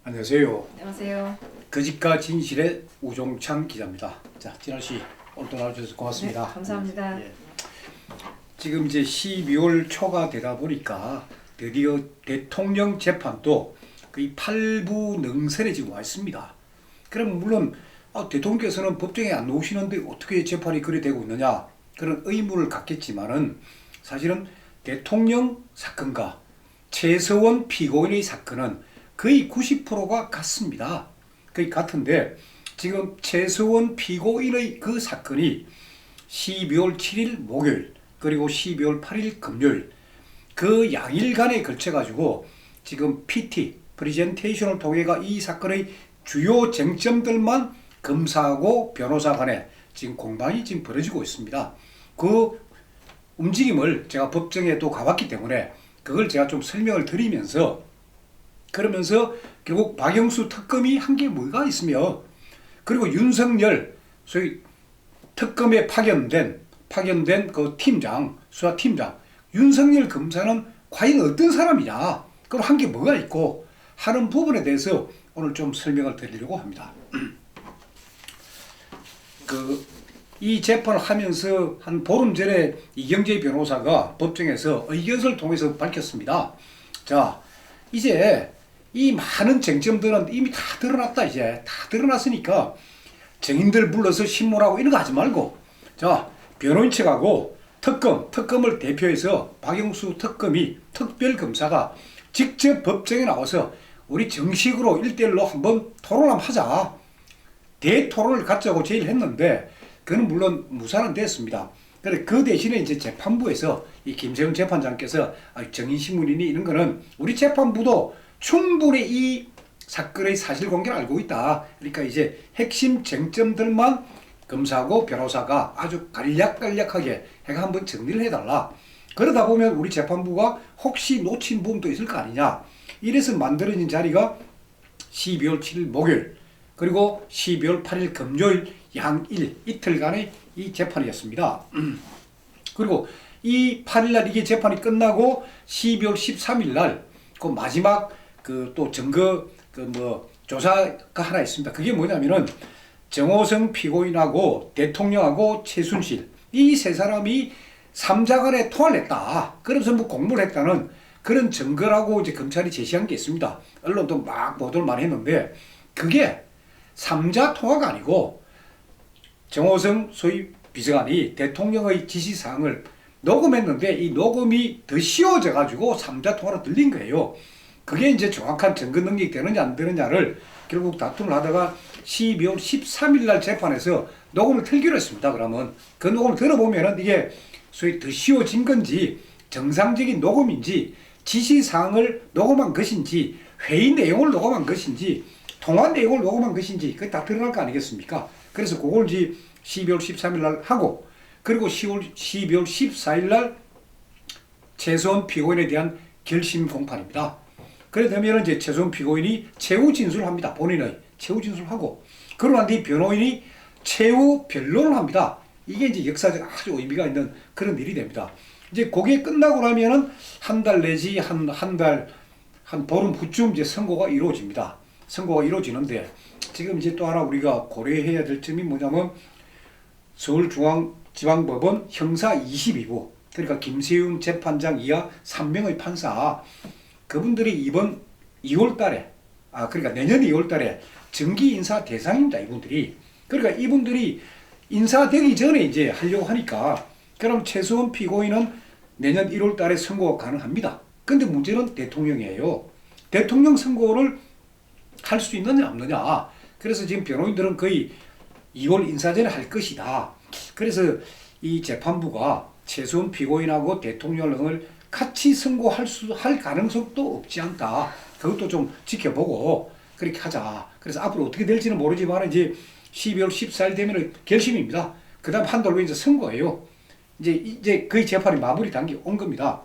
안녕하세요. 안녕하세요. 거짓과 진실의 우종찬 기자입니다. 자, 진아 씨 오늘도 나와주셔서 고맙습니다. 네, 감사합니다. 예. 지금 이제 12월 초가 되다 보니까 드디어 대통령 재판도 거의 8부 능선에 지금 와 있습니다. 그럼 물론 대통령께서는 법정에 안 나오시는데 어떻게 재판이 그래 되고 있느냐 그런 의문을 갖겠지만은 사실은 대통령 사건과 최서원 피고인의 사건은 거의 90%가 같습니다. 거의 같은데 지금 최서원 피고인의 그 사건이 12월 7일 목요일 그리고 12월 8일 금요일 그 양일간에 걸쳐가지고 지금 PT 프레젠테이션을 통해가 이 사건의 주요 쟁점들만 검사하고 변호사 간에 지금 공방이 지금 벌어지고 있습니다. 그 움직임을 제가 법정에 또 가봤기 때문에 그걸 제가 좀 설명을 드리면서 그러면서 결국 박영수 특검이 한 게 뭐가 있으며 그리고 윤석열 소위 특검에 파견된 그 팀장 수사팀장 윤석열 검사는 과연 어떤 사람이냐 그럼 한 게 뭐가 있고 하는 부분에 대해서 오늘 좀 설명을 드리려고 합니다. 이 재판을 하면서 한 보름 전에 이경재 변호사가 법정에서 의견서를 통해서 밝혔습니다. 자, 이제 이 많은 쟁점들은 이미 다 드러났다. 이제 다 드러났으니까 증인들 불러서 신문하고 이런 거 하지 말고 자, 변호인 측하고 특검을 대표해서 박영수 특검이 특별검사가 직접 법정에 나와서 우리 정식으로 1대1로 한번 토론을 하자. 대토론을 갖자고 제일 했는데 그는 물론 무산은 됐습니다. 그런데 그 대신에 이제 재판부에서 이 김세훈 재판장께서 정인신문이니 이런 거는 우리 재판부도 충분히 이 사건의 사실관계를 알고 있다. 그러니까 이제 핵심 쟁점들만 검사하고 변호사가 아주 간략하게 해가 한번 정리를 해달라. 그러다 보면 우리 재판부가 혹시 놓친 부분도 있을 거 아니냐. 이래서 만들어진 자리가 12월 7일 목요일 그리고 12월 8일 금요일 양일 이틀간의 이 재판이었습니다. 그리고 이 8일날 이게 재판이 끝나고 12월 13일날 그 마지막 그 또 증거 조사가 하나 있습니다. 그게 뭐냐면은 정호성 피고인하고 대통령하고 최순실 이 세 사람이 3자 간에 통화를 했다. 그러면서 뭐 공모를 했다는 그런 증거라고 이제 검찰이 제시한 게 있습니다. 언론도 막 보도를 많이 했는데 그게 3자 통화가 아니고 정호성 소위 비서관이 대통령의 지시사항을 녹음했는데 이 녹음이 더 씌워져 가지고 3자 통화로 들린 거예요. 그게 이제 정확한 증거 능력이 되느냐 안 되느냐를 결국 다툼을 하다가 12월 13일 날 재판에서 녹음을 틀기로 했습니다. 그러면 그 녹음을 들어보면은 이게 소위 더 씌워진 건지 정상적인 녹음인지 지시사항을 녹음한 것인지 회의 내용을 녹음한 것인지 통화 내용을 녹음한 것인지 그게 다 드러날 거 아니겠습니까? 그래서 그걸 이제 12월 13일 날 하고 그리고 12월 14일 날 최소한 피고인에 대한 결심 공판입니다. 그래 되면 이제 최소한 피고인이 최후 진술을 합니다. 본인의 최후 진술을 하고 그러고 난 뒤 변호인이 최후 변론을 합니다. 이게 이제 역사적 아주 의미가 있는 그런 일이 됩니다. 이제 그게 끝나고 나면은 한 달 내지 한 보름 후쯤 이제 선고가 이루어집니다. 선고가 이루어지는데 지금 이제 또 하나 우리가 고려해야 될 점이 뭐냐면 서울중앙지방법원 형사 22부 그러니까 김세윤 재판장 이하 3명의 판사 그분들이 이번 2월달에 그러니까 내년 2월달에 정기 인사 대상입니다. 이분들이 그러니까 이분들이 인사되기 전에 이제 하려고 하니까 그럼 최소한 피고인은 내년 1월달에 선고가 가능합니다. 근데 문제는 대통령이에요. 대통령 선고를 할 수 있느냐 없느냐. 그래서 지금 변호인들은 거의 2월 인사 전에 할 것이다. 그래서 이 재판부가 최소한 피고인하고 대통령을 같이 선고할 가능성도 없지 않다. 그것도 좀 지켜보고 그렇게 하자. 그래서 앞으로 어떻게 될지는 모르지만 이제 12월 14일 되면 결심입니다. 그 다음 한 달 후에 이제 선고예요. 이제 거의 재판이 마무리 단계 온 겁니다.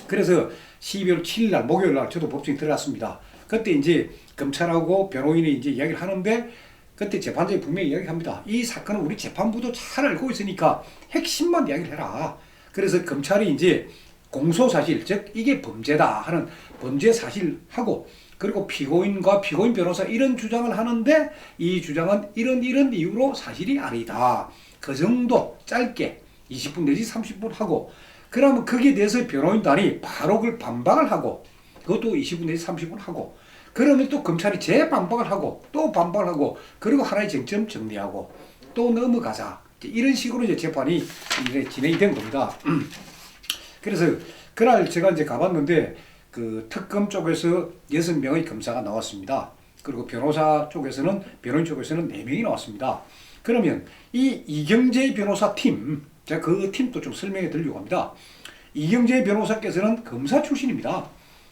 그래서 12월 7일 날 목요일 날 저도 법정에 들어갔습니다. 그때 이제 검찰하고 변호인이 이제 이야기를 하는데 그때 재판장이 분명히 이야기합니다. 이 사건은 우리 재판부도 잘 알고 있으니까 핵심만 이야기를 해라. 그래서 검찰이 이제 공소사실, 즉 이게 범죄다 하는 범죄 사실하고 그리고 피고인과 피고인 변호사 이런 주장을 하는데 이 주장은 이런 이유로 사실이 아니다. 그 정도 짧게 20분 내지 30분 하고 그러면 거기에 대해서 변호인단이 바로 그걸 반박을 하고 그것도 20분 내지 30분 하고 그러면 또 검찰이 재반박을 하고 또 반박을 하고 그리고 하나의 쟁점 정리하고 또 넘어가자. 이런 식으로 이제 재판이 이제 진행이 된 겁니다. 그래서 그날 제가 이제 가봤는데 그 특검 쪽에서 6명의 검사가 나왔습니다. 그리고 변호사 쪽에서는 변호인 쪽에서는 4명이 나왔습니다. 그러면 이 이경재 변호사 팀, 제가 그 팀도 좀 설명해 드리려고 합니다. 이경재 변호사께서는 검사 출신입니다.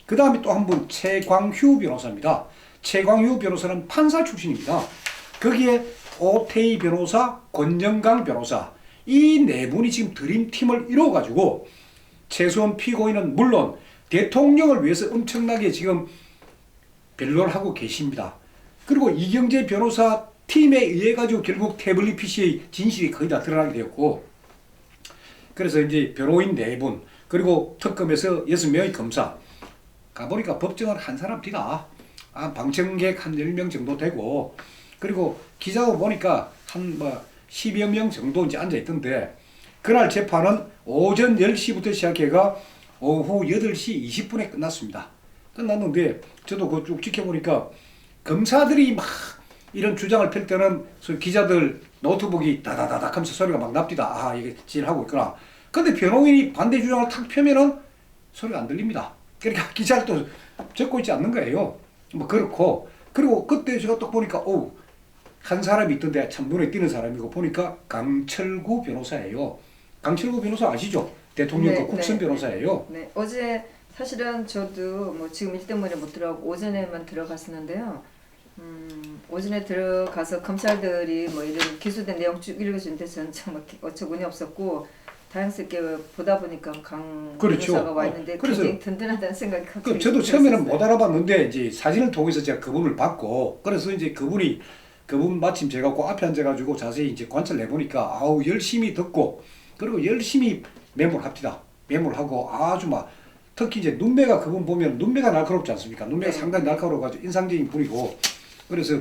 그 다음에 또 한 분 최광휴 변호사입니다. 최광휴 변호사는 판사 출신입니다. 거기에 오태희 변호사, 권정강 변호사 이 4분이 지금 드림팀을 이루어가지고 최소한 피고인은 물론 대통령을 위해서 엄청나게 지금 변론을 하고 계십니다. 그리고 이경재 변호사 팀에 의해 가지고 결국 태블릿 PC의 진실이 거의 다 드러나게 되었고 그래서 이제 변호인 4분 그리고 특검에서 6명의 검사 가보니까 법정은 한 사람 뒤다. 방청객 한 10명 정도 되고 그리고 기자고 보니까 한 10여 명 정도 이제 앉아있던데 그날 재판은 오전 10시부터 시작해가 오후 8시 20분에 끝났습니다. 끝났는데 저도 그거 쭉 지켜보니까 검사들이 막 이런 주장을 펼 때는 기자들 노트북이 다다다닥 하면서 소리가 막 납니다. 이게 진행하고 있구나. 근데 변호인이 반대 주장을 탁 펴면은 소리가 안 들립니다. 그러니까 기자를 또 적고 있지 않는 거예요. 뭐 그렇고 그리고 그때 제가 또 보니까 한 사람이 있던데 참 눈에 띄는 사람이고 보니까 강철구 변호사예요. 강철구 변호사 아시죠? 대통령 그 국선 변호사예요. 네, 어제 사실은 저도 뭐 지금 일 때문에 못 들어가고 오전에만 들어갔었는데요. 오전에 들어가서 검찰들이 뭐 이런 기소된 내용 쭉 읽어주는데 저는 정말 어처구니 없었고 다양스럽게 보다 보니까 강 그렇죠. 변호사가 와 있는데 그래서 굉장히 든든하다는 생각이 갑자기 저도 처음에는 들었었어요. 못 알아봤는데 이제 사진을 통해서 제가 그분을 봤고 그래서 이제 그분 마침 제가 그 앞에 앉아가지고 자세히 이제 관찰을 해보니까 열심히 듣고 그리고 열심히 메모합니다. 메모하고 아주 막 특히 이제 눈매가 그분 보면 눈매가 날카롭지 않습니까? 눈매가 네. 상당히 날카로워가지고 인상적인 분이고 그래서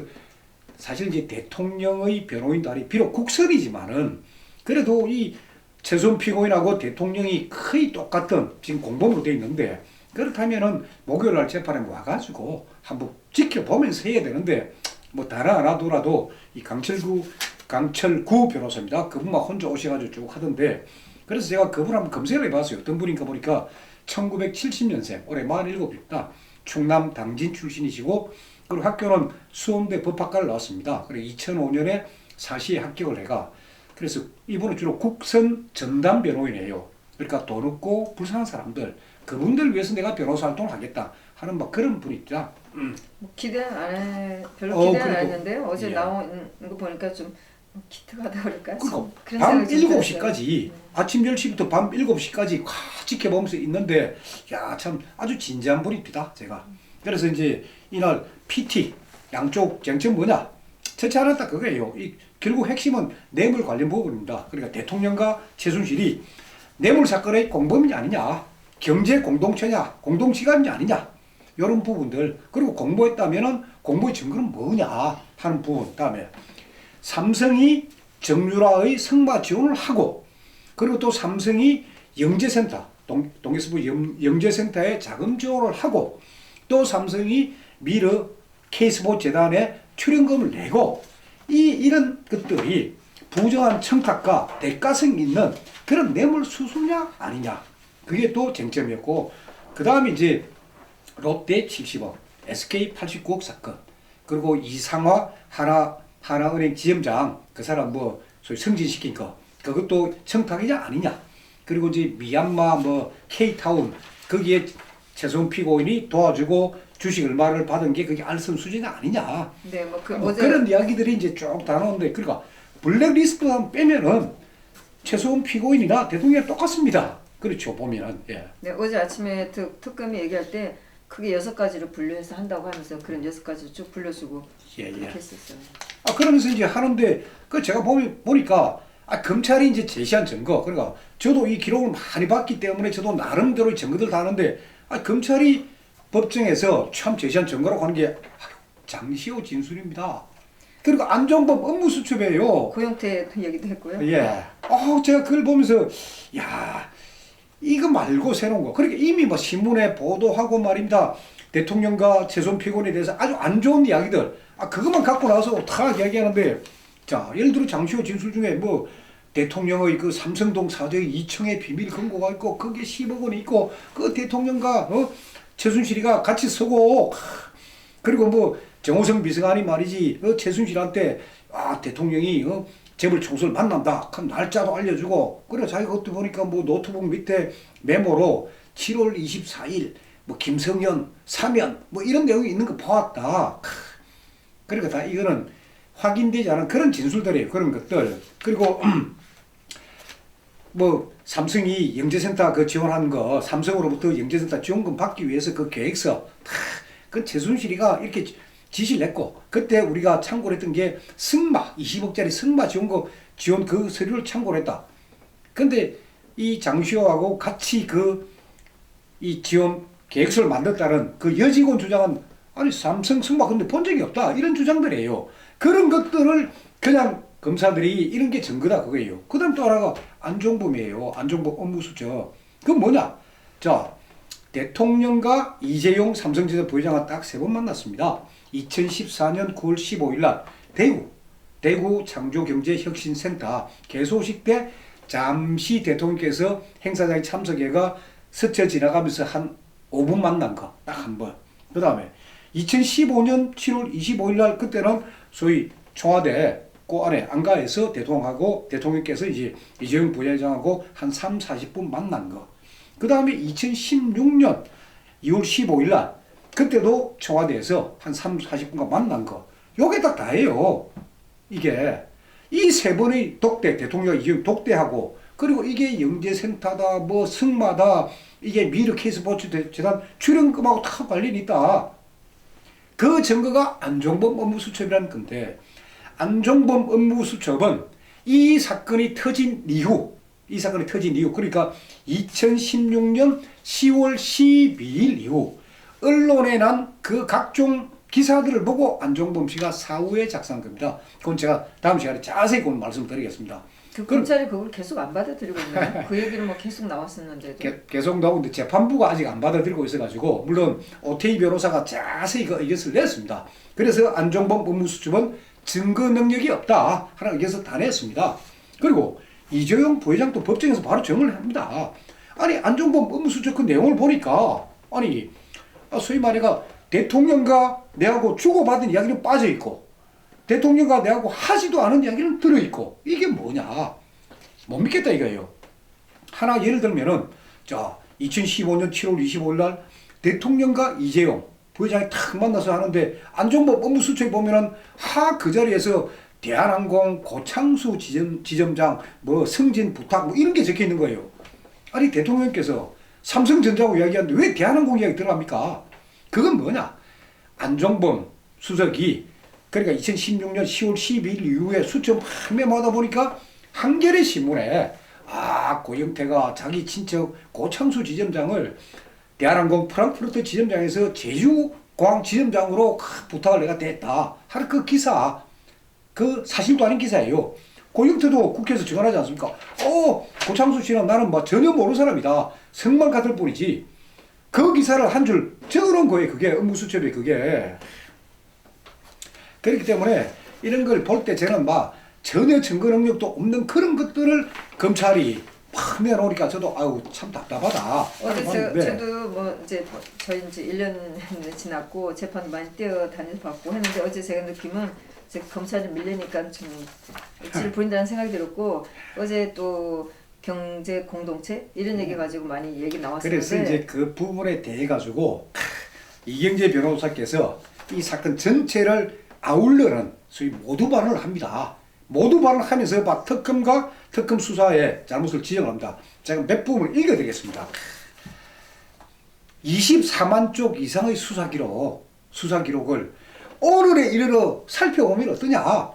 사실 이제 대통령의 변호인단이 비록 국설이지만은 그래도 이 최소한 피고인하고 대통령이 거의 똑같은 지금 공범으로 돼 있는데 그렇다면은 목요일 날 재판에 와가지고 한번 지켜보면서 해야 되는데 뭐 다른 안 하더라도 이 강철구 변호사입니다. 그분만 혼자 오셔가지고 쭉 하던데 그래서 제가 그분 한번 검색을 해봤어요. 어떤 분인가 보니까 1970년생 올해 47입니다. 충남 당진 출신이시고 그리고 학교는 수원대 법학과를 나왔습니다. 그리고 2005년에 사시에 합격을 해가 그래서 이분은 주로 국선 전담 변호인이에요. 그러니까 돈 없고 불쌍한 사람들 그분들 위해서 내가 변호사 활동을 하겠다 하는 막 그런 분이다. 뭐 기대는 별로 기대는 안 그래도, 했는데요. 어제 예. 나온 거 보니까 좀 기특하다 그럴까? 그러니까 그런 밤 생각이 좀 7시까지 아침 10시부터 밤 7시까지 지켜보면서 있는데 야 참 아주 진지한 분입니다. 제가. 그래서 이제 이날 PT 양쪽 쟁점 뭐냐? 첫째 하나 딱 그거예요. 결국 핵심은 뇌물 관련 부분입니다. 그러니까 대통령과 최순실이 뇌물 사건의 공범이 아니냐, 경제 공동체냐, 공동지감이 아니냐, 이런 부분들 그리고 공모했다면은 공모의 증거는 뭐냐 하는 부분. 다음에 삼성이 정유라의 승마 지원을 하고 그리고 또 삼성이 영재센터 동해서부 영재센터에 자금 지원을 하고 또 삼성이 미르 K스포츠 재단에 출연금을 내고 이런 것들이 부정한 청탁과 대가성 있는 그런 뇌물 수수냐 아니냐 그게 또 쟁점이었고 그 다음에 이제 롯데 70억 SK 89억 사건 그리고 이상화 하나은행 지점장 그 사람 뭐 소위 승진시킨 거 그것도 청탁이냐 아니냐 그리고 이제 미얀마 뭐 K타운 거기에 최소한 피고인이 도와주고 주식 얼마를 받은 게 그게 알선 수준이 아니냐. 네, 뭐 어제 그런 이야기들이 이제 쭉 다 나오는데 그러니까 블랙리스트만 빼면은 최소한 피고인이나 대통령이 똑같습니다. 그렇죠 보면은 예. 네, 어제 아침에 특검이 얘기할 때 크게 6가지로 분류해서 한다고 하면서 그런 6가지를 쭉 불러주고 그렇게 했었어요. 그러면서 이제 하는데 그 제가 보니까 검찰이 이제 제시한 증거 그러니까 저도 이 기록을 많이 봤기 때문에 저도 나름대로 증거들 다 하는데 검찰이 법정에서 참 제시한 증거라고 하는 게 장시호 진술입니다. 그리고 안종범 업무수첩이에요. 고영태 얘기도 했고요. 예. 제가 그걸 보면서 야 이거 말고 새로운 거. 그러니까 이미 뭐 신문에 보도하고 말입니다. 대통령과 최순 피고인에 대해서 아주 안 좋은 이야기들. 그것만 갖고 나와서 다 이야기하는데 자 예를 들어 장시호 진술 중에 뭐 대통령의 그 삼성동 사저의 2층에 비밀 금고가 있고 거기에 10억 원이 있고 그 대통령과 최순실이가 같이 서고 그리고 뭐 정호성 비서관이 말이지 최순실한테 대통령이 재벌 총수를 만난다 그럼 날짜도 알려주고 그래 자기가 그때 보니까 뭐 노트북 밑에 메모로 7월 24일 뭐 김성현 사면 뭐 이런 내용이 있는 거 보았다. 그러니까 다 이거는 확인되지 않은 그런 진술들이에요. 그런 것들. 그리고 뭐 삼성이 영재센터 그 지원한 거 삼성으로부터 영재센터 지원금 받기 위해서 그 계획서 그 최순실이가 이렇게 지시를 했고 그때 우리가 참고를 했던 게 승마 20억짜리 승마 지원 그 서류를 참고를 했다. 근데 이 장시호하고 같이 이 지원 계획서를 만들었다는 그 여직원 주장은 아니 삼성 승마 근데 본 적이 없다 이런 주장들이에요. 그런 것들을 그냥 검사들이 이런 게 증거다 그거예요. 그 다음 또 하나가 안종범이에요. 안종범 업무수첩. 그건 뭐냐? 자 대통령과 이재용 삼성전자 부회장과 딱 3번 만났습니다. 2014년 9월 15일 날 대구 창조경제혁신센터 개소식 때 잠시 대통령께서 행사장에 참석해가 스쳐 지나가면서 한 5분 만난 거 딱 한 번. 그 다음에 2015년 7월 25일 날 그때는 소위 청와대 그 안에 안가에서 대통령하고 대통령께서 이제 이재용 부회장하고 한 3, 40분 만난 거. 그 다음에 2016년 2월 15일 날 그때도 청와대에서 한 3, 40분간 만난 거. 요게 딱 다예요. 이게 이 3번의 독대, 대통령 이재용 독대하고 그리고 이게 영재센터다 뭐 승마다 이게 미르 K스포츠 재단 출연금하고 다 관련이 있다. 그 증거가 안종범 업무수첩이라는 건데 안종범 업무수첩은 이 사건이 터진 이후 그러니까 2016년 10월 12일 이후 언론에 난 그 각종 기사들을 보고 안종범 씨가 사후에 작성한 겁니다. 그건 제가 다음 시간에 자세히 그건 말씀드리겠습니다. 검찰이 그걸 계속 안 받아들이고 있나요? 그 얘기는 뭐 계속 나왔었는데도. 계속 나오는데 재판부가 아직 안 받아들이고 있어가지고 물론 오태희 변호사가 자세히 그 의견을 냈습니다. 그래서 안종범 업무수첩은 증거 능력이 없다 하는 의견서 다 냈습니다. 그리고 이재용 부회장도 법정에서 바로 정을 합니다. 아니 안종범 업무수첩 그 내용을 보니까 아니 소위 말해가 대통령과 내하고 주고받은 이야기는 빠져있고 대통령과 내하고 하지도 않은 이야기는 들어있고 이게 뭐냐 못 믿겠다 이거예요. 하나 예를 들면은 자 2015년 7월 25일 날 대통령과 이재용 부회장이 탁 만나서 하는데 안종범 업무수첩에 보면은 그 자리에서 대한항공 고창수 지점장 뭐 승진 부탁 뭐 이런 게 적혀 있는 거예요. 아니 대통령께서 삼성전자하고 이야기하는데 왜 대한항공 이야기 들어갑니까? 그건 뭐냐? 안종범 수석이 그러니까 2016년 10월 12일 이후에 수첩 매마다 보니까 한겨레 신문에 고영태가 자기 친척 고창수 지점장을 대한항공 프랑크푸르트 지점장에서 제주공항 지점장으로 부탁을 내가 됐다 하는 그 기사 그 사실도 아닌 기사예요. 고영태도 국회에서 증언하지 않습니까? 고창수 씨는 나는 뭐 전혀 모르는 사람이다. 성만 같을 뿐이지. 그 기사를 한 줄 적어놓은 거예요. 그게 업무수첩이 그게. 그렇기 때문에 이런 걸 볼 때 저는 막 전혀 증거 능력도 없는 그런 것들을 검찰이 팍 내놓으니까 저도 참 답답하다. 어제 저도 뭐 이제 저희 이제 1년 지났고 재판 많이 뛰어다녀서 봤고 했는데 어제 제가 느낌은 이제 검찰이 밀리니까 좀 질 보인다는 생각이 들었고 어제 또 경제 공동체 이런 얘기 가지고 많이 얘기 나왔었는데 그래서 이제 그 부분에 대해 가지고 이경재 변호사께서 이 사건 전체를 아울러는 소위 모두 발언을 합니다. 모두 발언하면서 특검과 특검 수사의 잘못을 지적합니다. 제가 몇 부분을 읽어드리겠습니다. 24만 쪽 이상의 수사 기록을 오늘에 이르러 살펴보면 어떠냐?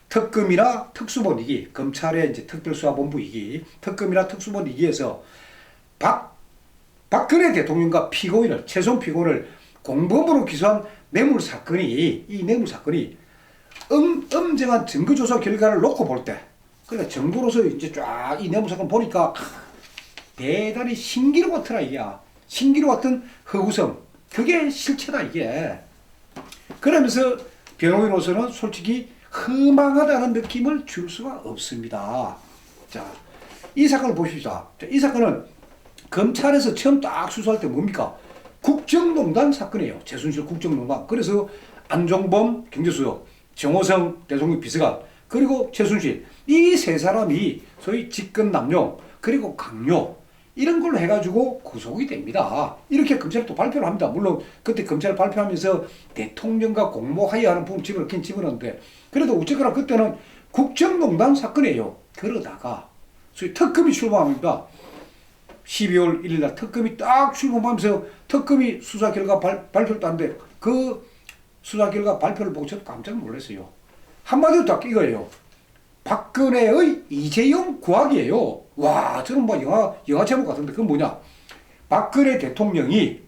특검이나 특수본 2기, 검찰의 이제 특별수사본부 2기, 특검이나 특수본 2기에서 박근혜 대통령과 최순 피고인을 공범으로 기소한 뇌물 사건이 이 뇌물 사건이 엄정한 증거 조사 결과를 놓고 볼 때, 그러니까 정부로서 이제 쫙 이 뇌물 사건 보니까 대단히 신기루 같더라 이게. 신기루 같은 허구성, 그게 실체다 이게. 그러면서 변호인으로서는 솔직히 허망하다는 느낌을 줄 수가 없습니다. 자, 이 사건을 보십시오. 이 사건은 검찰에서 처음 딱 수사할 때 뭡니까? 국정농단 사건이에요. 최순실 국정농단. 그래서 안종범 경제수석, 정호성 대통령 비서관, 그리고 최순실, 이 세 사람이 소위 직권남용 그리고 강요 이런 걸로 해가지고 구속이 됩니다. 이렇게 검찰이 또 발표를 합니다. 물론 그때 검찰 발표하면서 대통령과 공모하여하는 부분 집어넣긴 집어넣는데, 그래도 어쨌거나 그때는 국정농단 사건이에요. 그러다가 소위 특검이 출범합니다. 12월 1일 날 특검이 딱 출범하면서 특검이 수사 결과 발표를 하는데, 그 수사 결과 발표를 보고 저도 깜짝 놀랐어요. 한마디로 딱 이거예요. 박근혜의 이재용 구하기예요. 와, 저는 뭐 영화 제목 같은데 그건 뭐냐? 박근혜 대통령이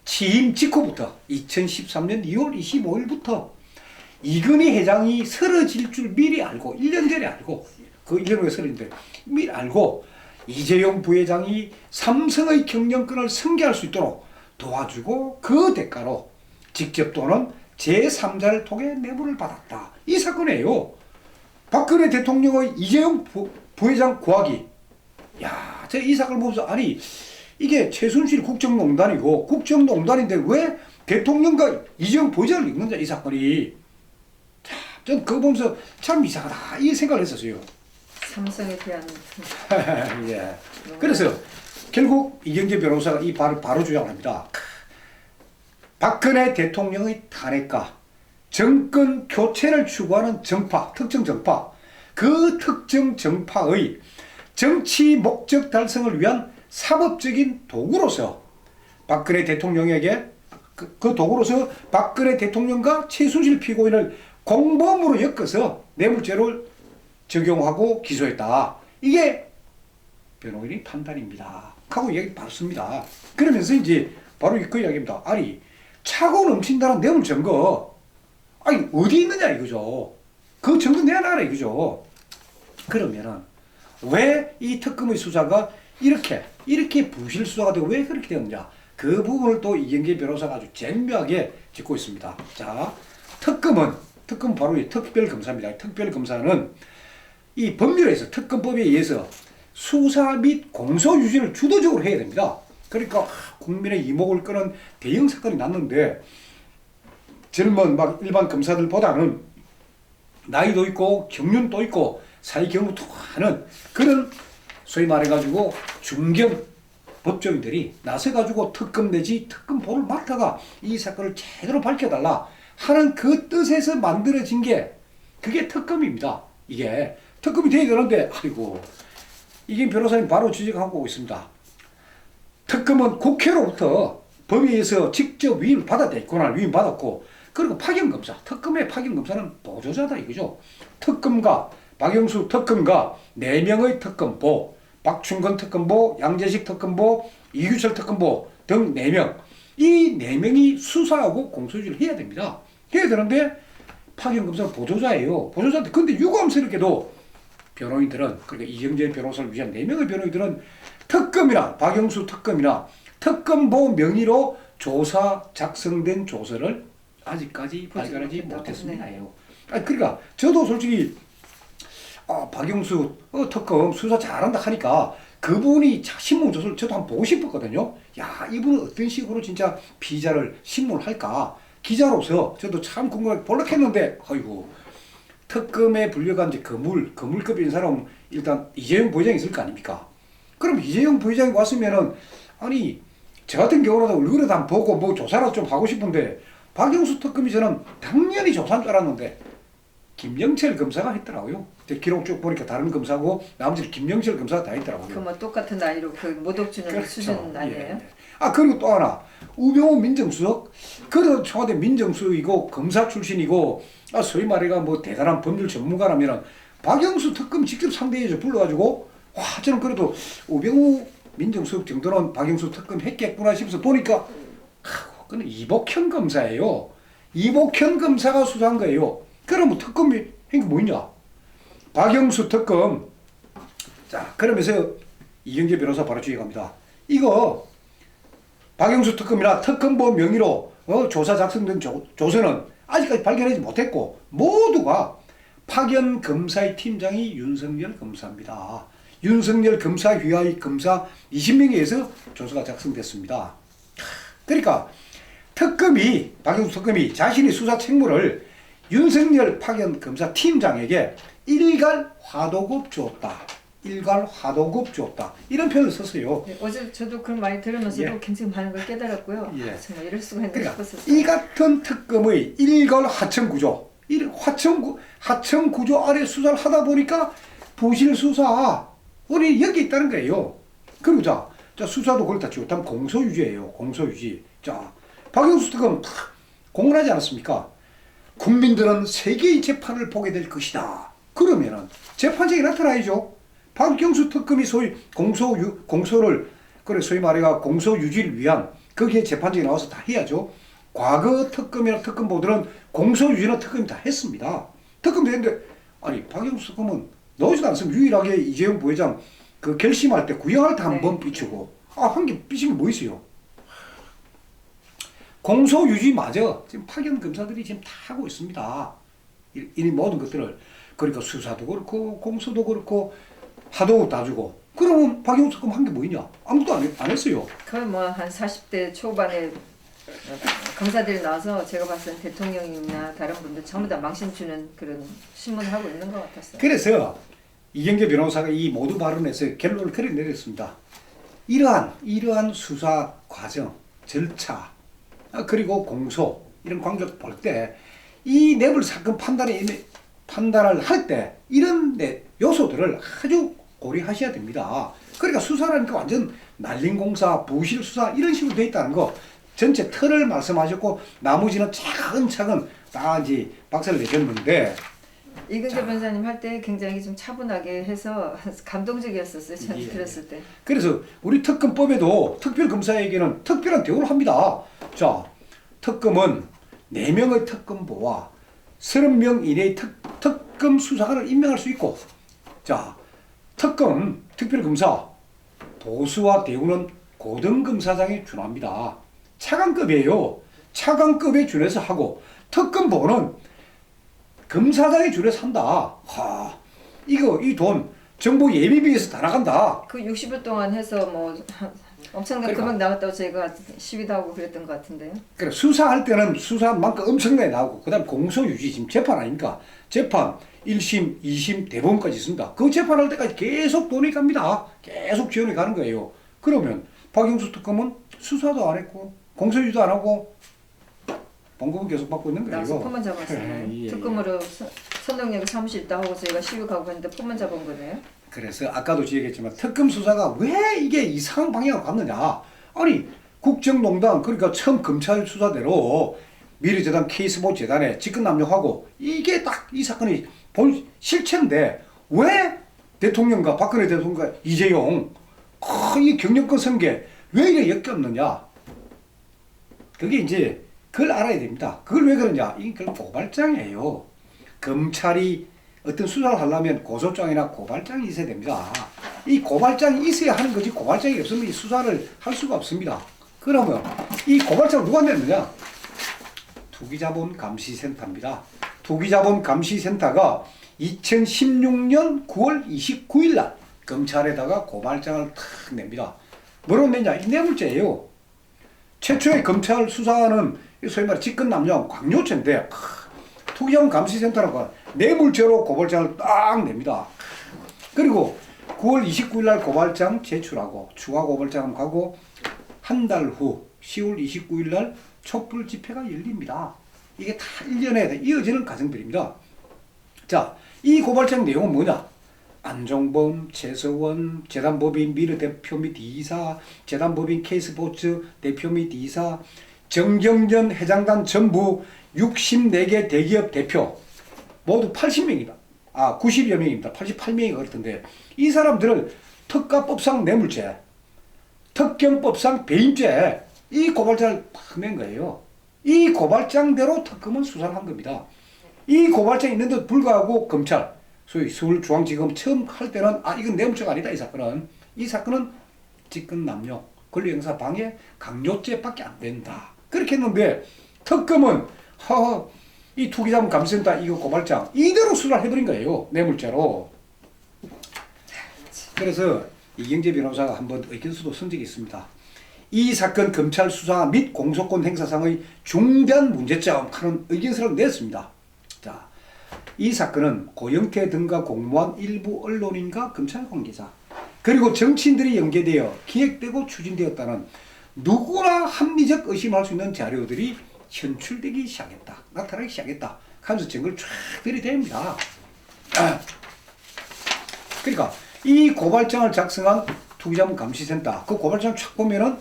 취임 직후부터 2013년 2월 25일부터 이건희 회장이 쓰러질 줄 미리 알고 1년 전에 알고, 그 1년 후에 쓰러진데 미리 알고 이재용 부회장이 삼성의 경영권을 승계할 수 있도록 도와주고 그 대가로 직접 또는 제3자를 통해 뇌물을 받았다. 이 사건이에요. 박근혜 대통령의 이재용 부회장 구하기. 야, 제가 이 사건을 보면서 아니 이게 최순실 국정농단이고 국정농단인데 왜 대통령과 이재용 부회장을 읽는다 이 사건이. 자, 전 그거 보면서 참 이상하다 이 생각을 했었어요. 삼성에 대한 예. 그래서 결국 이경재 변호사가 이 발을 바로 주장합니다. 박근혜 대통령의 탄핵과 정권 교체를 추구하는 정파, 특정 정파, 그 특정 정파의 정치 목적 달성을 위한 사법적인 도구로서 박근혜 대통령에게 그 도구로서 박근혜 대통령과 최순실 피고인을 공범으로 엮어서 뇌물죄를 적용하고 기소했다. 이게 변호인의 판단입니다. 하고 얘기 받습니다. 그러면서 이제 바로 그 이야기입니다. 아니, 차고 넘친다는 뇌물 증거, 아니, 어디 있느냐 이거죠. 그 증거 내놔라 이거죠. 그러면은, 왜 이 특검의 수사가 이렇게 부실 수사가 되고 왜 그렇게 되었느냐. 그 부분을 또 이경재 변호사가 아주 절묘하게 짚고 있습니다. 자, 특검은 바로 이 특별검사입니다. 특별검사는 이 법률에서 특검법에 의해서 수사 및 공소 유지를 주도적으로 해야 됩니다. 그러니까 국민의 이목을 끄는 대형 사건이 났는데 젊은 막 일반 검사들보다는 나이도 있고 경륜도 있고 사회 경험도 많은 그런 소위 말해가지고 중견 법조인들이 나서가지고 특검 내지 특검보를 맡아가 이 사건을 제대로 밝혀달라 하는 그 뜻에서 만들어진 게 그게 특검입니다. 이게 특검이 돼야 되는데 아이고 이게 변호사님 바로 지적하고 있습니다. 특검은 국회로부터 법에 의해서 직접 위임을 받았다. 권한을 위임받았고 그리고 파견검사, 특검의 파견검사는 보조자다 이거죠. 특검과 박영수 특검과 4명의 특검보, 박충건 특검보, 양재식 특검보, 이규철 특검보 등 4명. 이 4명이 수사하고 공소유지를 해야 됩니다. 해야 되는데 파견검사는 보조자예요. 보조자인데 근데 유감스럽게도 변호인들은, 그러니까 이경재 변호사를 위한 4명의 변호인들은 특검이나 박영수 특검이나 특검보 명의로 조사 작성된 조서를 아직까지 발견하지 못했습니다. 네. 아니, 그러니까 저도 솔직히 박영수 특검 수사 잘한다 하니까 그분이 신문 조서를 저도 한번 보고 싶었거든요. 야, 이분은 어떤 식으로 진짜 피의자를 신문을 할까? 기자로서 저도 참 궁금하게 볼락했는데 아이고 특검에 불려간 이제 거물급인 사람 일단 이재용 부회장이 있을 거 아닙니까? 그럼 이재용 부회장이 왔으면은 아니 저 같은 경우라도 얼굴에도 한번 보고 뭐 조사라도 좀 하고 싶은데 박영수 특검이 저는 당연히 조사한 줄 알았는데 김영철 검사가 했더라고요. 기록 쭉 보니까 다른 검사고 나머지 김영철 검사가 다 했더라고요. 그 뭐 똑같은 나이로 그 모독 주는 그렇죠. 수준 아니에요? 예. 아 그리고 또 하나 우병우 민정수석 그래도 청와대 민정수석이고 검사 출신이고 소위 말해가 뭐 대단한 법률 전문가라면은 박영수 특검 직접 상대해서 불러가지고 와 저는 그래도 우병우 민정수석 정도는 박영수 특검 했겠구나 싶어서 보니까 그는 이복현 검사예요. 이복현 검사가 수사한 거예요. 그러면 특검이 한 게 뭐냐? 박영수 특검. 자, 그러면서 이경재 변호사 바로 주의갑니다. 이거 박영수 특검이나 특검보 명의로 조사 작성된 조서는 아직까지 발견하지 못했고 모두가 파견 검사의 팀장이 윤석열 검사입니다. 윤석열 검사 휘하의 검사 20명에 의해서 조서가 작성됐습니다. 그러니까 박영수 특검이 자신의 수사 책무를 윤석열 파견 검사 팀장에게 일괄 화도급 주었다. 일괄 화도급 주었다. 이런 표현을 썼어요. 네, 어제 저도 그런 많이 들으면서도 예. 굉장히 많은 걸 깨달았고요. 예. 정말 이럴 수가 있나 그러니까 싶었었어요. 이 같은 특검의 일괄 하청 구조, 하청 구조 아래 수사를 하다 보니까 부실 수사 우리 여기 있다는 거예요. 그리고 자 수사도 그렇다 치고 다음 공소유지예요. 공소유지. 자 박영수 특검 공언하지 않았습니까? 국민들은 세계의 재판을 보게 될 것이다. 그러면은 재판장이 나타나야죠. 박영수 특검이 소위 공소를 그래 소위 말해가 공소유지를 위한 거기에 재판장이 나와서 다 해야죠. 과거 특검이나 특검보들은 공소유지나 특검이 다 했습니다. 특검도 했는데 아니 박영수 특검은 나오지도 않습니다. 유일하게 이재용 부회장 그 결심할 때 구형할 때 한 번 삐치고 한 게 삐친 게 뭐 있어요? 공소유지 마저 지금 파견 검사들이 지금 다 하고 있습니다. 이 모든 것들을 그러니까 수사도 그렇고 공소도 그렇고 하도 다 주고 그러면 박영수 특검 한 게 뭐냐? 아무것도 안 했어요. 그건 뭐 한 40대 초반에 검사들이 나와서 제가 봤을 때 대통령이나 다른 분들 전부 다 망신 주는 그런 신문을 하고 있는 것 같았어요. 그래서 이경재 변호사가 이 모두 발언에서 결론을 그렇게 내렸습니다. 이러한 수사 과정, 절차, 그리고 공소 이런 관계를 볼 때 이 뇌물 사건 판단을 할 때 이런 요소들을 아주 고려하셔야 됩니다. 그러니까 수사라니까 완전 날린공사, 부실 수사 이런 식으로 돼 있다는 거 전체 틀을 말씀하셨고 나머지는 차근차근 다 이제 박스를 내셨는데 이근재 변호사님 할 때 굉장히 좀 차분하게 해서 감동적이었었어요. 저는 예. 들었을 때. 그래서 우리 특검법에도 특별검사에게는 특별한 대우를 합니다. 자, 특검은 4명의 특검보와 30명 이내의 특검 수사관을 임명할 수 있고 자, 특별검사 보수와 대우는 고등검사장에 준합니다. 차관급이에요. 차관급에 준해서 하고 특검보는 검사장에 준해서 한다. 이 돈 정부 예비비에서 다 나간다. 그 60일 동안 해서 뭐 엄청난 그러니까. 금액 나왔다고 저희가 시위도 하고 그랬던 것 같은데요. 그래 수사할 때는 수사한 만큼 엄청나게 나오고 그다음 공소유지 지금 재판 아닙니까? 재판 1심, 2심, 대법원까지 있습니다. 그 재판할 때까지 계속 돈이 갑니다. 계속 지원이 가는 거예요. 그러면 박영수 특검은 수사도 안 했고 공소유지도 안 하고 봉급은 계속 받고 있는 거예요. 나와서 폰만 잡았어요. 예. 특검으로 선동역 사무실 있다 하고 저희가 시위 가고 했는데 폰만 잡은 거네요. 그래서 아까도 지적했지만 특검 수사가 왜 이게 이상한 방향으로 갔느냐. 아니 국정농단 그러니까 처음 검찰 수사대로 미르재단 K스포츠재단에 직권 남용하고 이게 딱 이 사건이 본 실체인데 왜 대통령과 박근혜 대통령과 이재용 이 경영권 승계 왜 이래 엮였느냐. 그게 이제 그걸 알아야 됩니다. 그걸 왜 그러냐. 이게 고발장이에요. 검찰이 어떤 수사를 하려면 고소장이나 고발장이 있어야 됩니다. 이 고발장이 있어야 하는 거지 고발장이 없으면 이 수사를 할 수가 없습니다. 그러면 이 고발장을 누가 냈느냐? 투기자본감시센터입니다. 투기자본감시센터가 2016년 9월 29일 날 검찰에다가 고발장을 탁 냅니다. 뭐로 냈냐? 이 뇌물죄예요. 최초의 검찰 수사는 소위 말해 직권남용 광요죄인데 투기자본감시센터라고 뇌물죄로 고발장을 딱 냅니다. 그리고 9월 29일 날 고발장 제출하고 추가 고발장 가고 한 달 후 10월 29일 날 촛불 집회가 열립니다. 이게 다 1년에 이어지는 과정들입니다. 자, 이 고발장 내용은 뭐냐? 안종범, 최서원, 재단법인 미르 대표 및 이사, 재단법인 K스포츠 대표 및 이사, 정경련 회장단 전부 64개 대기업 대표 모두 80명이다. 90여 명입니다. 88명이 그렇던데 이 사람들을 특가법상 뇌물죄, 특경법상 배임죄 이 고발장을 파낸 거예요. 이 고발장대로 특검은 수사를 한 겁니다. 이 고발장이 있는데도 불구하고 검찰, 소위 서울중앙지검 처음 할 때는 이건 내 문제가 아니다. 이 사건은 직권남용, 권리행사 방해, 강요죄밖에 안 된다. 그렇게 했는데 특검은 이 투기자문 감시센터 이거 고발장 이대로 수사를 해버린 거예요. 뇌물죄로. 그래서 이경재 변호사가 한번 의견서도 쓴 적이 있습니다. 이 사건 검찰 수사 및 공소권 행사상의 중대한 문제점 하는 의견서를 냈습니다. 자, 이 사건은 고영태 등과 공모한 일부 언론인과 검찰 관계자 그리고 정치인들이 연계되어 기획되고 추진되었다는 누구나 합리적 의심할 수 있는 자료들이 현출되기 시작했다. 나타나기 시작했다. 하면서 증거를 쫙 들이댑니다. 그러니까 이 고발장을 작성한 투기자문 감시센터 그 고발장 쫙 보면은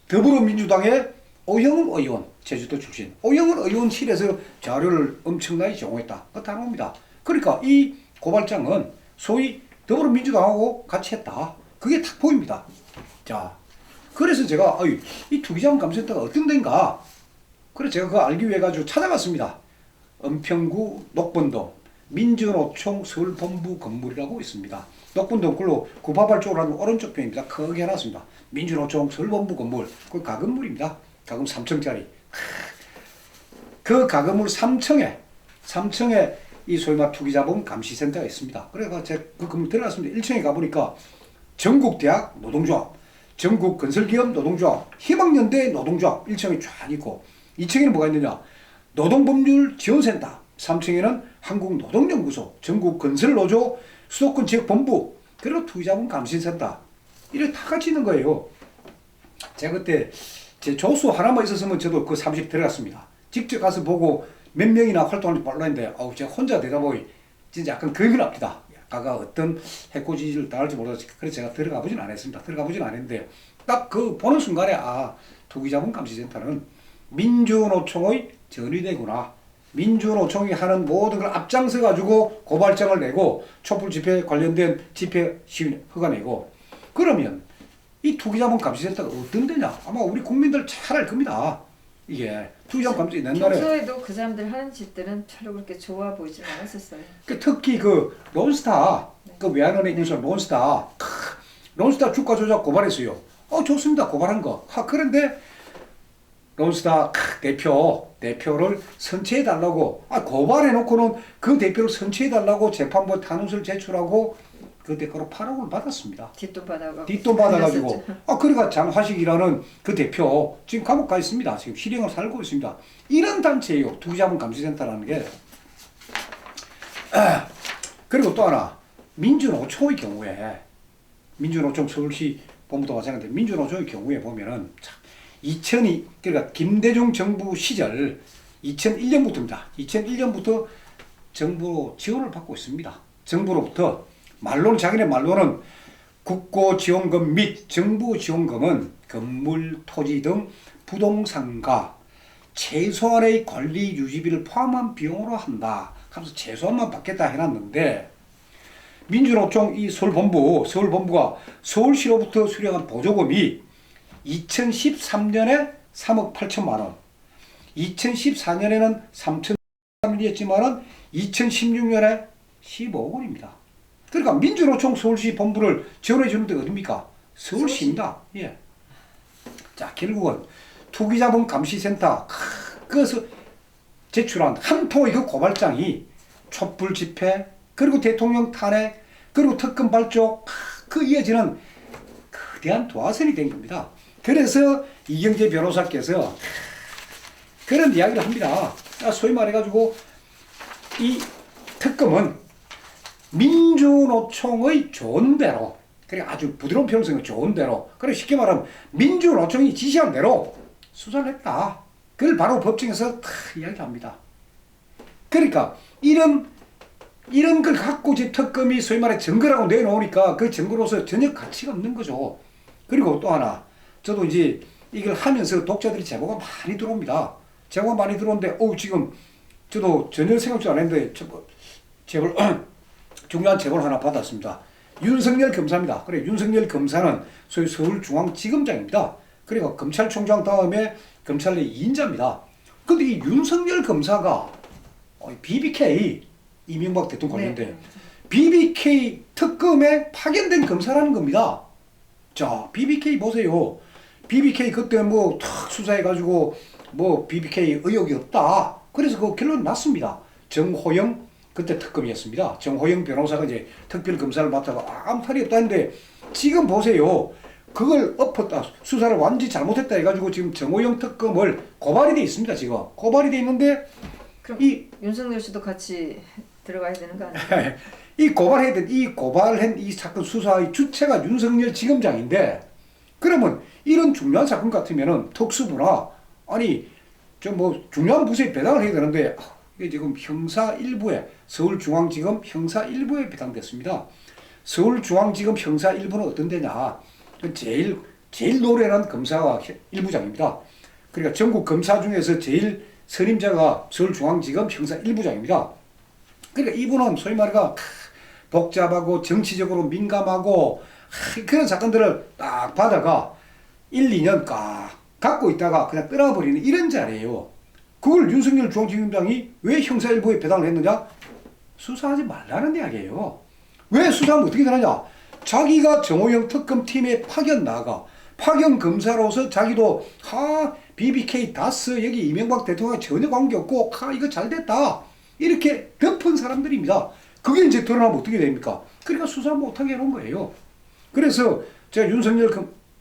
더불어민주당의 오영훈 의원 제주도 출신 오영훈 의원실에서 자료를 엄청나게 제공했다. 나타납니다. 그러니까 이 고발장은 소위 더불어민주당하고 같이 했다. 그게 딱 보입니다. 자, 그래서 제가 이 투기자문 감시센터가 어떤 데인가 그래서 제가 그거 알기 위해 가지고 찾아갔습니다. 은평구 녹번동 민주노총 서울본부 건물이라고 있습니다. 녹번동 글로 구파발 쪽으로 하면 오른쪽 편입니다. 크게 해놨습니다. 민주노총 서울본부 건물 그 가건물입니다. 가건 3층짜리. 그 가건물 3층에 이 소위 말 투기자본 감시센터가 있습니다. 그래서 제가 그 건물 들어갔습니다. 1층에 가보니까 전국대학 노동조합, 전국건설기업 노동조합, 희망연대 노동조합 1층에 쫙 있고 2층에는 뭐가 있느냐 노동법률지원센터 3층에는 한국노동연구소, 전국건설노조, 수도권지역본부 그리고 투기자본 감시센터 이렇게 다 같이 있는 거예요. 제가 그때 제 조수 하나만 있었으면 저도 그 사무실 들어갔습니다. 직접 가서 보고 몇 명이나 활동하는지 몰랐는데 제가 혼자 되다 보니 진짜 약간 겁이 납니다. 아까 어떤 해코지를 당할지 몰라서 그래서 제가 들어가 보진 않았습니다. 들어가 보진 않았는데 딱 그 보는 순간에 투기자본 감시센터는 민주노총의 전위대구나. 민주노총이 하는 모든 걸 앞장서 가지고 고발장을 내고 촛불 집회 관련된 집회 시위 허가 내고 그러면 이 투기자본 감시센터가 어떤 데냐? 아마 우리 국민들 잘 알 겁니다. 이게 투기자본 감시 옛날에 평소에도 그 사람들 하는 짓들은 별로 그렇게 좋아 보이진 않았었어요. 특히 그 론스타 그 외환은행 인수 론스타 주가 조작 고발했어요. 좋습니다. 고발한 거. 그런데 론스타 대표를 선처해달라고 고발해놓고는 그 대표를 선처해달라고 재판부에 탄원서를 제출하고 그 대가로 8억을 받았습니다. 뒷돈 받아가지고. 뒷돈 받아가지고 그러니까 장화식이라는 그 대표 지금 감옥 가 있습니다. 지금 실형을 살고 있습니다. 이런 단체예요. 투기자본 감시센터라는 게. 그리고 또 하나 민주노총의 경우에 민주노총 서울시 본부도 마찬가지인데 민주노총의 경우에 보면은 2002 그러니까 김대중 정부 시절 2001년부터입니다. 2001년부터 정부 지원을 받고 있습니다. 정부로부터 자기네 말로는 국고지원금 및 정부지원금은 건물, 토지 등 부동산과 최소한의 관리 유지비를 포함한 비용으로 한다. 하면서 최소한만 받겠다 해놨는데 민주노총 이 서울본부가 서울시로부터 수령한 보조금이 2013년에 3억 8천만 원, 2014년에는 3천 원이었지만은 2016년에 15억 원입니다. 그러니까 민주노총 서울시 본부를 지원해 주는 데 어딥니까? 서울시입니다. 예. 자, 결국은 투기자본 감시센터 그것을 제출한 한 통의 그 고발장이 촛불 집회 그리고 대통령 탄핵 그리고 특검 발족 그 이어지는 거대한 도화선이 된 겁니다. 그래서 이경재 변호사께서 그런 이야기를 합니다. 소위 말해가지고 이 특검은 민주노총의 좋은 대로 그래 아주 부드러운 표현을 쓰는 좋은 대로 그래 쉽게 말하면 민주노총이 지시한 대로 수사를 했다. 그걸 바로 법정에서 다 이야기를 합니다. 그러니까 이런 걸 갖고 이제 특검이 소위 말해 증거라고 내놓으니까 그 증거로서 전혀 가치가 없는 거죠. 그리고 또 하나 저도 이제 이걸 하면서 독자들이 제보가 많이 들어옵니다. 제보가 많이 들어오는데 지금 저도 전혀 생각지 않았는데 제보 중요한 제보를 하나 받았습니다. 윤석열 검사입니다. 그래 윤석열 검사는 소위 서울중앙지검장입니다. 그러니까 검찰총장 다음에 검찰 내 2인자입니다. 근데 이 윤석열 검사가 BBK 이명박 대통령 관련된 네. BBK 특검에 파견된 검사라는 겁니다. 자, BBK 보세요. BBK 그때 뭐 탁 수사해가지고 뭐 BBK 의혹이 없다. 그래서 그 결론 났습니다. 정호영 그때 특검이었습니다. 정호영 변호사가 이제 특별검사를 맡다가 아무 탈이 없다는데 지금 보세요. 그걸 엎었다. 수사를 완전히 잘못했다 해가지고 지금 정호영 특검을 고발이 돼 있습니다. 지금 고발이 돼 있는데 그럼 이 윤석열 씨도 같이 들어가야 되는 거 아니에요? 이 고발해야 된 이 고발한 이 사건 수사의 주체가 윤석열 지검장인데 그러면 이런 중요한 사건 같으면은 특수부나 아니 좀 뭐 중요한 부서에 배당을 해야 되는데 이게 지금 형사 1부에 서울중앙지검 형사 1부에 배당됐습니다. 서울중앙지검 형사 1부는 어떤 데냐? 제일 노련한 검사가 1부장입니다. 그러니까 전국 검사 중에서 제일 선임자가 서울중앙지검 형사 1부장입니다. 그러니까 이분은 소위 말해가 복잡하고 정치적으로 민감하고 그런 사건들을 딱 받아가 1, 2년 딱 갖고 있다가 그냥 떠나버리는 이런 자리예요. 그걸 윤석열 중앙지검장이 왜 형사 1부에 배당을 했느냐? 수사하지 말라는 이야기예요. 왜 수사하면 어떻게 되느냐? 자기가 정호영 특검팀에 파견 나가 파견 검사로서 자기도 BBK 다스 여기 이명박 대통령과 전혀 관계없고 이거 잘됐다 이렇게 덮은 사람들입니다. 그게 이제 드러나면 어떻게 됩니까? 그러니까 수사 못하게 해놓은 거예요. 그래서 제가 윤석열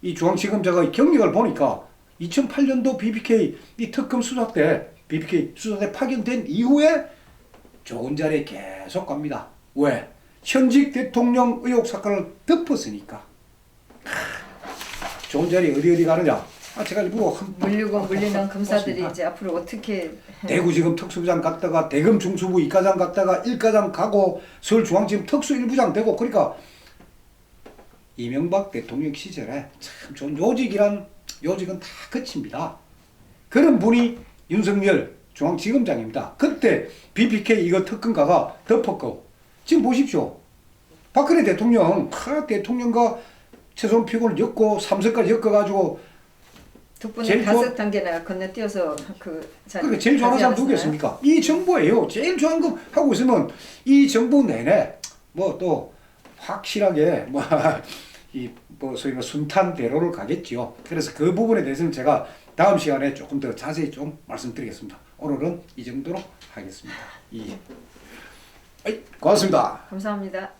이 중앙지검장의 경력을 보니까 2008년도 BBK 이 특검 수사 때 BBK 수사 때 파견된 이후에 좋은 자리에 계속 갑니다. 왜? 현직 대통령 의혹 사건을 덮었으니까. 좋은 자리에 어디 가느냐? 제가 일부러 물리고 물리는 검사들이 맞습니다. 이제 앞으로 어떻게 대구지검 특수부장 갔다가 대검 중수부 2과장 갔다가 1과장 가고 서울중앙지검 특수 1부장 되고 그러니까 이명박 대통령 시절에 참 좋은 요직은 다 거칩니다. 그런 분이 윤석열 중앙지검장입니다. 그때 BBK 이거 특검가가 덮었고 지금 보십시오. 박근혜 대통령과 최소한 피고를 엮고 3선까지 엮어가지고 덕분에 제일 5단계나 건너뛰어서 그 자리 그러니까 제일 좋아하는 사람 차지하셨어요? 누구겠습니까? 이 정부예요. 제일 좋아하는 거 하고 있으면 이 정부 내내 뭐 또 확실하게 소위 순탄대로를 가겠지요. 그래서 그 부분에 대해서는 제가 다음 시간에 조금 더 자세히 좀 말씀드리겠습니다. 오늘은 이 정도로 하겠습니다. 고맙습니다. 감사합니다.